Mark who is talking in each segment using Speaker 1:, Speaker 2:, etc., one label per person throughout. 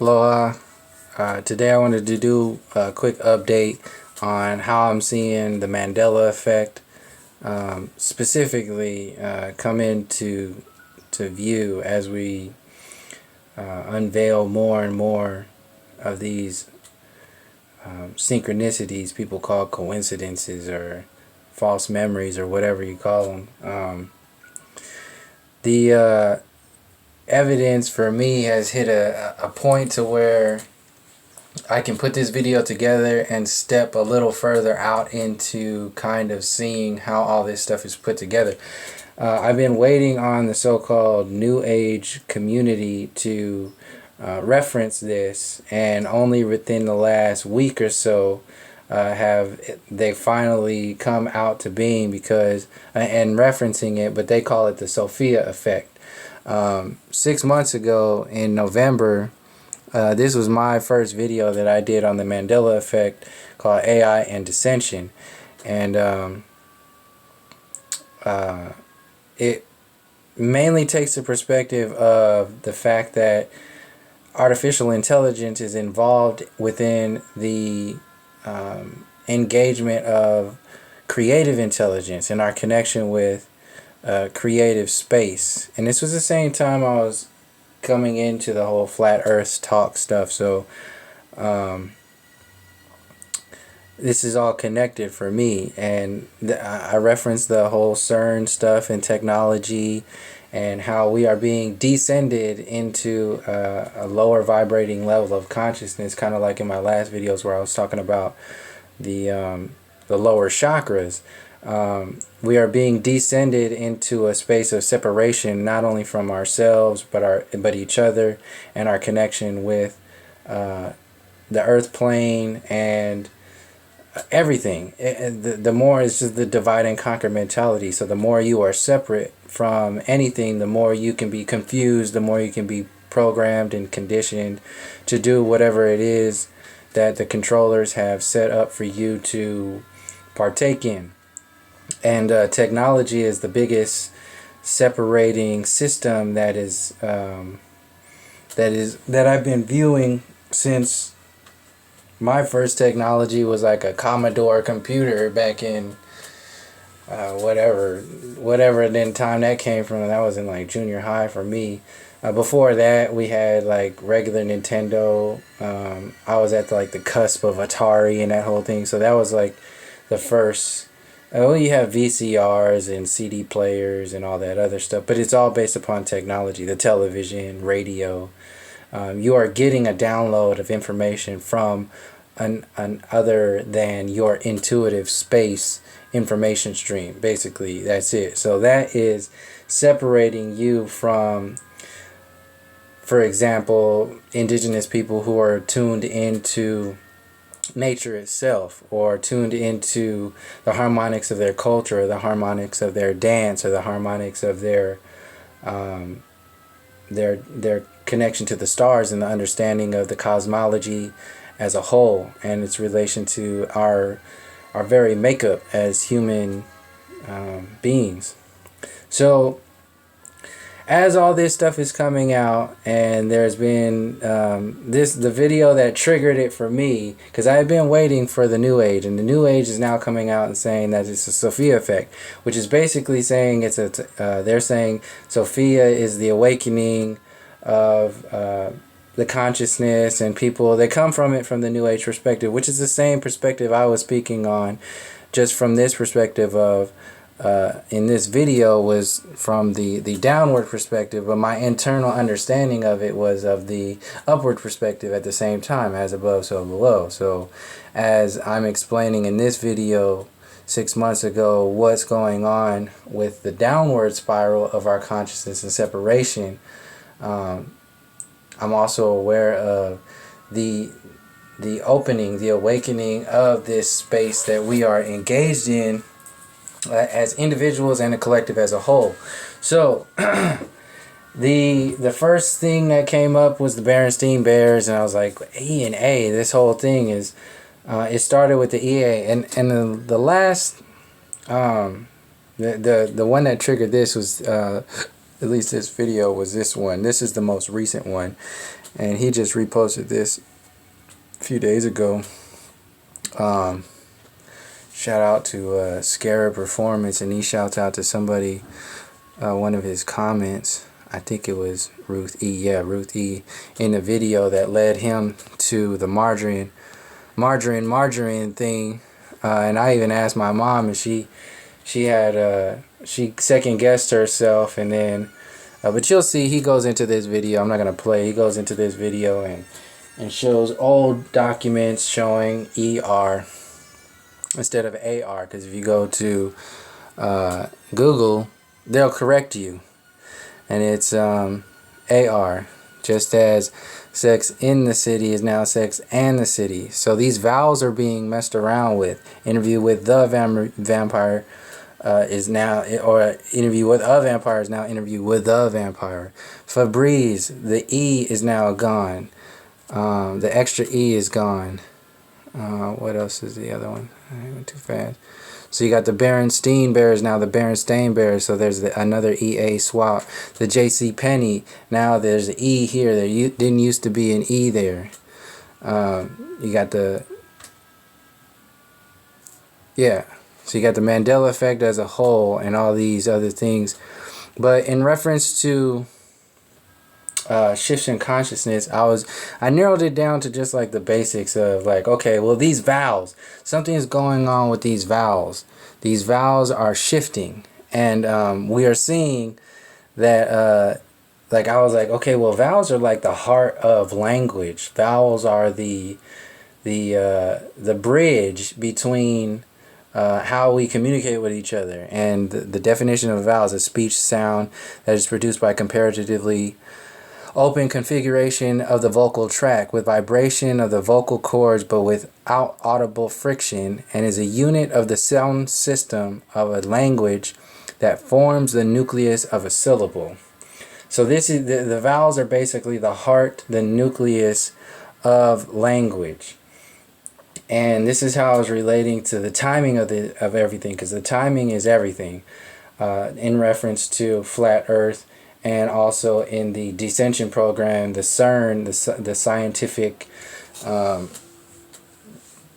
Speaker 1: Aloha. Today I wanted to do a quick update on how I'm seeing the Mandela effect specifically come into view as we unveil more and more of these synchronicities people call coincidences or false memories or whatever you call them. The evidence for me has hit a point to where I can put this video together and step a little further out into kind of seeing how all this stuff is put together. I've been waiting on the so-called New Age community to reference this, and only within the last week or so have they finally come out to being because and referencing it, but they call it the Sophia effect. 6 months ago in November, this was my first video that I did on the Mandela effect called AI and Dissension. And it mainly takes the perspective of the fact that artificial intelligence is involved within the engagement of creative intelligence and our connection with creative space. And this was the same time I was coming into the whole flat earth talk stuff, so this is all connected for me. And I referenced the whole CERN stuff and technology and how we are being descended into a lower vibrating level of consciousness, kind of like in my last videos where I was talking about the lower chakras. We are being descended into a space of separation, not only from ourselves but each other and our connection with the earth plane and everything. The more is just the divide and conquer mentality. So the more you are separate from anything, the more you can be confused, the more you can be programmed and conditioned to do whatever it is that the controllers have set up for you to partake in. And technology is the biggest separating system that I've been viewing since my first technology was like a Commodore computer back in whatever then time that came from. That was in like junior high for me. Before that, we had like regular Nintendo. I was at the cusp of Atari and that whole thing. So that was like the first. Well, you have VCRs and CD players and all that other stuff, but it's all based upon technology, the television, radio. You are getting a download of information from an other than your intuitive space information stream. Basically, that's it. So that is separating you from, for example, indigenous people who are tuned into nature itself, or tuned into the harmonics of their culture, or the harmonics of their dance, or the harmonics of their connection to the stars and the understanding of the cosmology as a whole and its relation to our very makeup as human beings. So as all this stuff is coming out, and there's been the video that triggered it for me, because I had been waiting for the New Age, and the New Age is now coming out and saying that it's a Sophia effect, which is basically saying they're saying Sophia is the awakening of the consciousness, and people, they come from it from the New Age perspective, which is the same perspective I was speaking on, just from this perspective of in this video was from the downward perspective, but my internal understanding of it was of the upward perspective at the same time, as above so below. So as I'm explaining in this video 6 months ago what's going on with the downward spiral of our consciousness and separation, I'm also aware of the opening, the awakening of this space that we are engaged in as individuals and a collective as a whole. So the first thing that came up was the Berenstein Bears, and I was like, E and A, this whole thing is it started with the EA, and the last the one that triggered this was at least this video was this one. This is the most recent one, and he just reposted this a few days ago. Shout out to Scarab Performance, and he shouts out to somebody, one of his comments, I think it was Ruth E. Yeah, Ruth E. in the video that led him to the margarine thing. And I even asked my mom, and she second guessed herself, and then but you'll see he goes into this video. I'm not gonna play. He goes into this video and shows old documents showing ER instead of AR, because if you go to Google, they'll correct you, and it's AR, just as sex in the city is now sex and the city. So these vowels are being messed around with. Interview with the vampire is now, or interview with a vampire is now interview with the vampire. Febreze, the E is now gone. The extra E is gone. What else is the other one? I went too fast. So you got the Berenstain Bears, now the Berenstain Bears. So there's another EA swap. The JC Penney, now there's an E here. There didn't used to be an E there. You got the, yeah. So you got the Mandela effect as a whole and all these other things. But in reference to shifts in consciousness, I narrowed it down to just like the basics of like, okay, well, these vowels, something's going on with these vowels. These vowels are shifting, and we are seeing that like I was like, okay, well, vowels are like the heart of language. Vowels are the bridge between how we communicate with each other. And the definition of vowels is speech sound that is produced by comparatively open configuration of the vocal tract with vibration of the vocal cords but without audible friction, and is a unit of the sound system of a language that forms the nucleus of a syllable. So this is the vowels are basically the heart, the nucleus of language. And this is how I was relating to the timing of everything, because the timing is everything, in reference to flat earth. And also in the Descension program, the CERN, the scientific,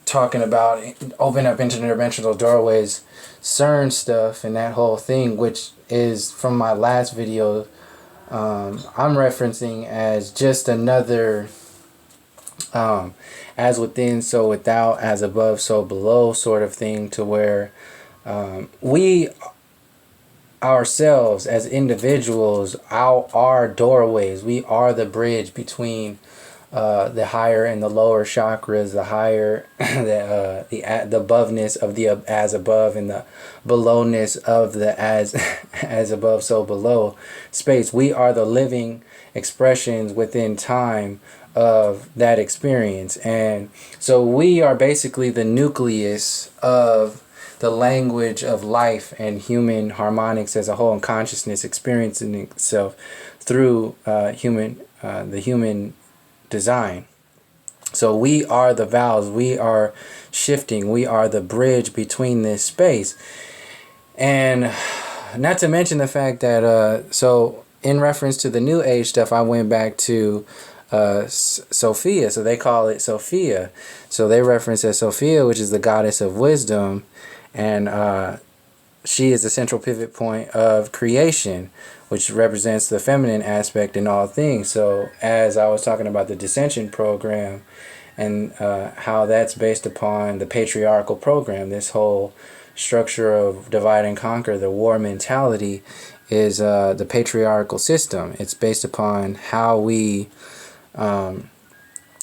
Speaker 1: talking about open up interdimensional doorways, CERN stuff and that whole thing, which is from my last video, I'm referencing as just another as within, so without, as above, so below sort of thing, to where we ourselves as individuals, our doorways, we are the bridge between the higher and the lower chakras, the higher the aboveness of the as above and the belowness of the as above so below space. We are the living expressions within time of that experience, and so we are basically the nucleus of the language of life and human harmonics as a whole, and consciousness experiencing itself through the human design. So we are the vowels, we are shifting, we are the bridge between this space. And not to mention the fact that so in reference to the new age stuff, I went back to Sophia. So they call it Sophia, so they reference as Sophia, which is the goddess of wisdom, and she is the central pivot point of creation, which represents the feminine aspect in all things. So as I was talking about the Descension program and how that's based upon the patriarchal program, this whole structure of divide and conquer, the war mentality, is the patriarchal system. It's based upon how we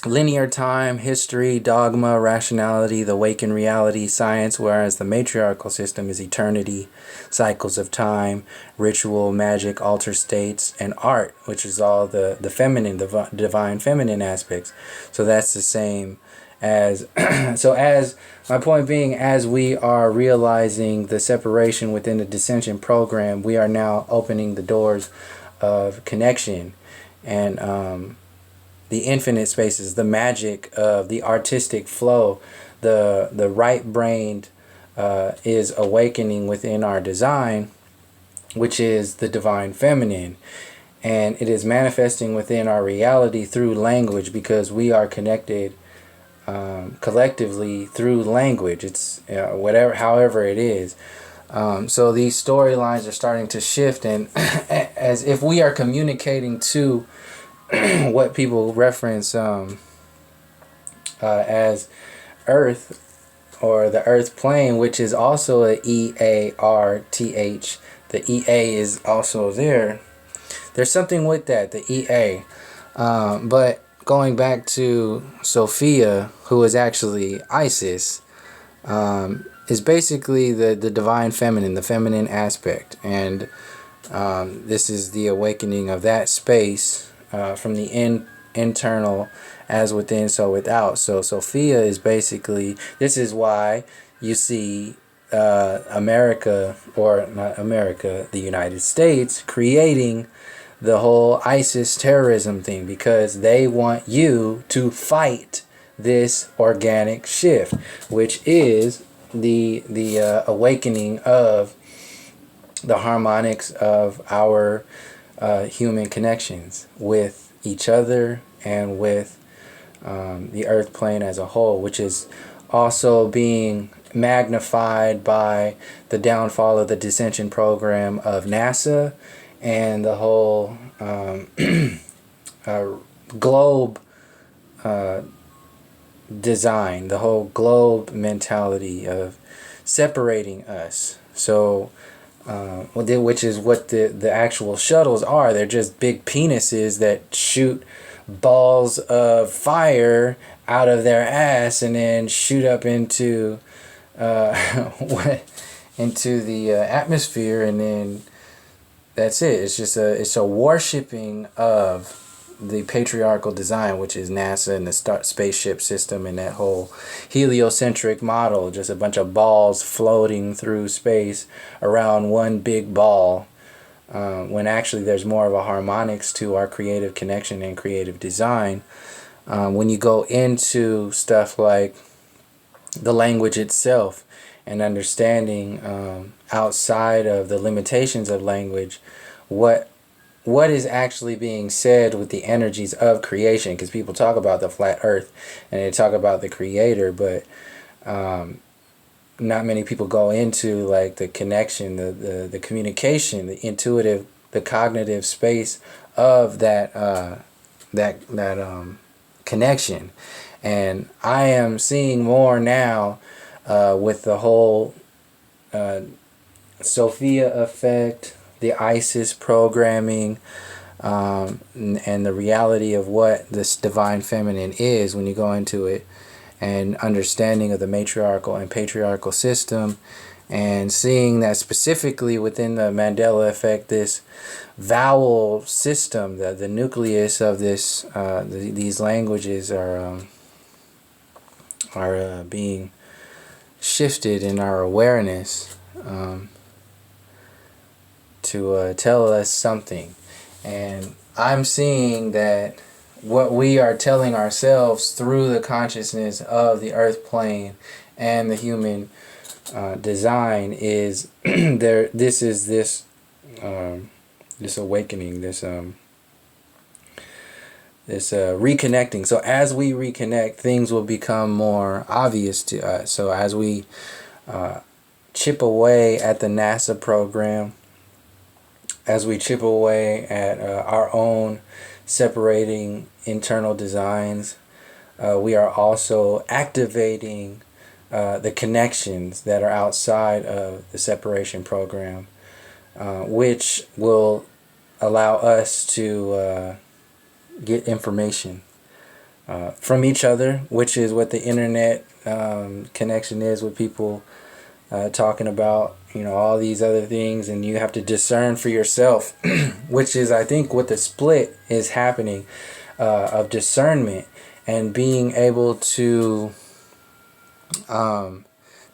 Speaker 1: linear time, history, dogma, rationality, the awakened reality, science, whereas the matriarchal system is eternity, cycles of time, ritual, magic, alter states, and art, which is all the feminine, the divine feminine aspects. So that's the same as, so as, my point being, as we are realizing the separation within the Descension program, we are now opening the doors of connection and the infinite spaces, the magic of the artistic flow, the right-brained is awakening within our design, which is the divine feminine. and it is manifesting within our reality through language, because we are connected collectively through language. It's whatever, however it is. So these storylines are starting to shift, and as if we are communicating to what people reference as Earth, or the Earth plane, which is also a EARTH. The EA is also there. There's something with that, the EA. But going back to Sophia, who is actually Isis, is basically the divine feminine, the feminine aspect. And this is the awakening of that space from the internal as within, so without. So Sophia is basically, this is why you see America, or not America, the United States, creating the whole ISIS terrorism thing, because they want you to fight this organic shift, which is the awakening of the harmonics of our human connections with each other and with the earth plane as a whole, which is also being magnified by the downfall of the dissension program of NASA and the whole globe design, the whole globe mentality of separating us. So, which is what the actual shuttles are. They're just big penises that shoot balls of fire out of their ass and then shoot up into into the atmosphere, and then that's it. It's a worshipping of the patriarchal design, which is NASA and the spaceship system and that whole heliocentric model, just a bunch of balls floating through space around one big ball, when actually there's more of a harmonics to our creative connection and creative design. When you go into stuff like the language itself and understanding outside of the limitations of language, what is actually being said with the energies of creation, because people talk about the flat earth and they talk about the creator, but not many people go into like the connection, the communication, the intuitive, the cognitive space of that connection. And I am seeing more now with the whole Sophia effect, the ISIS programming, and the reality of what this divine feminine is when you go into it, and understanding of the matriarchal and patriarchal system, and seeing that specifically within the Mandela effect, this vowel system, the nucleus of this, these languages are being shifted in our awareness to tell us something. And I'm seeing that what we are telling ourselves through the consciousness of the earth plane and the human design is there. This is this awakening, this reconnecting. So as we reconnect, things will become more obvious to us. So as we chip away at the NASA program, as we chip away at our own separating internal designs, we are also activating the connections that are outside of the separation program, which will allow us to get information from each other, which is what the internet connection is, with people talking about, all these other things, and you have to discern for yourself, which is, I think, what the split is happening, of discernment and being able to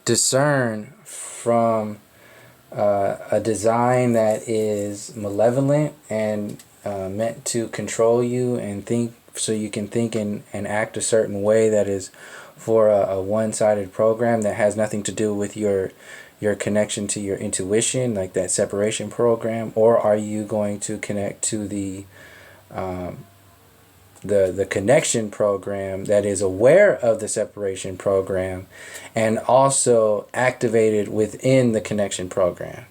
Speaker 1: discern from a design that is malevolent and meant to control you and think, so you can think and act a certain way that is for a one-sided program that has nothing to do with your your connection to your intuition, like that separation program, or are you going to connect to the connection program that is aware of the separation program and also activated within the connection program?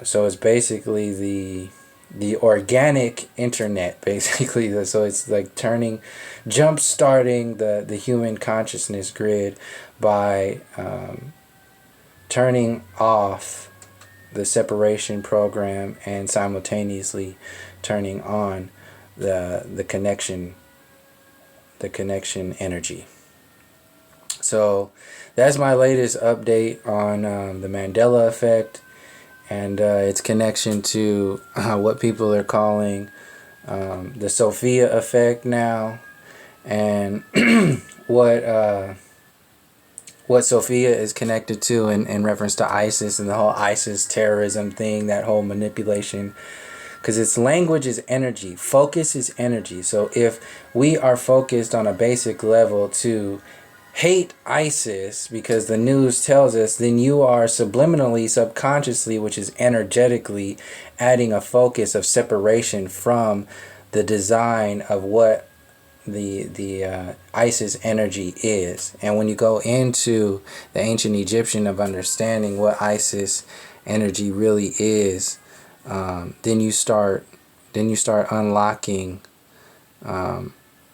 Speaker 1: So it's basically the organic internet, basically. So it's like jump starting the human consciousness grid by turning off the separation program and simultaneously turning on the connection energy. So that's my latest update on the Mandela effect and its connection to what people are calling the Sophia effect now, and what Sophia is connected to in reference to ISIS and the whole ISIS terrorism thing, that whole manipulation. Because its language is energy. Focus is energy. So if we are focused on a basic level to hate ISIS because the news tells us, then you are subliminally, subconsciously, which is energetically, adding a focus of separation from the design of what the ISIS energy is. And when you go into the ancient Egyptian of understanding what ISIS energy really is, then you start unlocking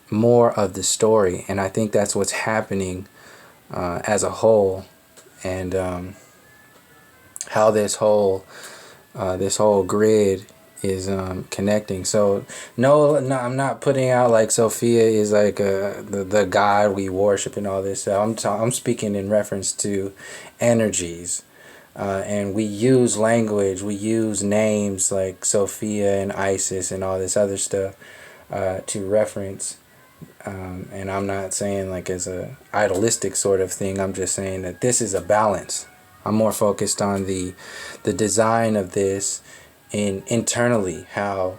Speaker 1: more of the story. And I think that's what's happening as a whole, and how this whole grid is connecting. So no, I'm not putting out like Sophia is like the god we worship and all this stuff. I'm speaking in reference to energies, and we use language, we use names like Sophia and Isis and all this other stuff to reference. And I'm not saying like as a idolistic sort of thing. I'm just saying that this is a balance. I'm more focused on the design of this internally, how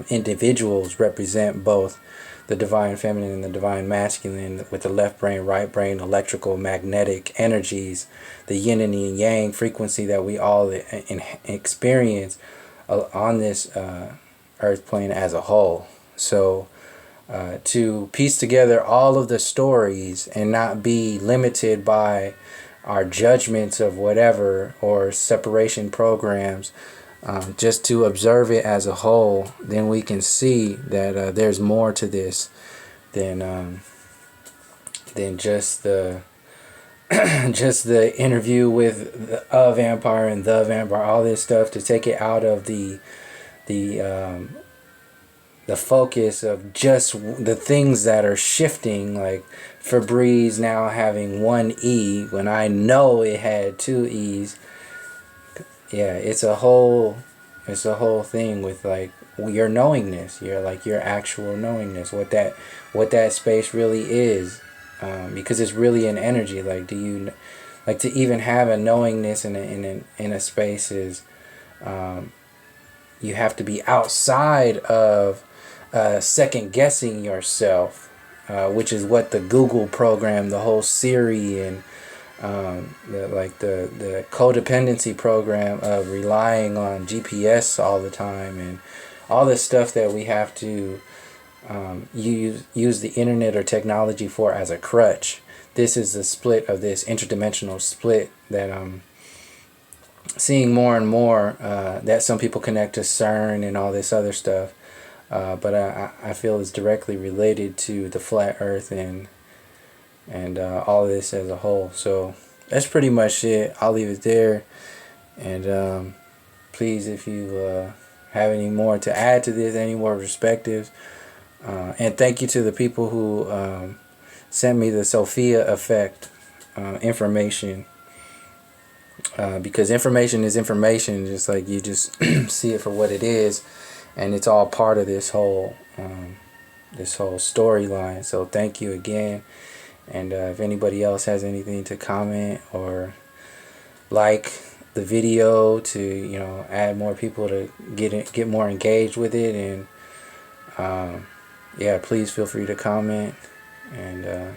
Speaker 1: individuals represent both the divine feminine and the divine masculine, with the left brain, right brain, electrical, magnetic energies, the yin and the yang frequency that we all experience on this earth plane as a whole. So to piece together all of the stories and not be limited by our judgments of whatever or separation programs, just to observe it as a whole, then we can see that there's more to this than just the just the interview with a vampire and the vampire, all this stuff, to take it out of the focus of just the things that are shifting, like Febreze now having one E when I know it had two E's. Yeah, it's a whole thing with like your knowingness, your actual knowingness, what that space really is, because it's really an energy. Like, do you like to even have a knowingness in a space is, you have to be outside of second guessing yourself, which is what the Google program, the whole Siri, and the codependency program of relying on GPS all the time, and all this stuff that we have to use the internet or technology for as a crutch. This is the split of this interdimensional split that I'm seeing more and more, that some people connect to CERN and all this other stuff, but I feel is directly related to the flat earth and all of this as a whole. So that's pretty much it. I'll leave it there, and please, if you have any more to add to this, any more perspectives, and thank you to the people who sent me the Sophia effect information, because information is information, just like you just see it for what it is, and it's all part of this whole storyline. So thank you again. And if anybody else has anything to comment or like the video to add more people to get more engaged with it, and yeah, please feel free to comment. And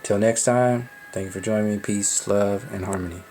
Speaker 1: till next time, thank you for joining me. Peace, love, and harmony.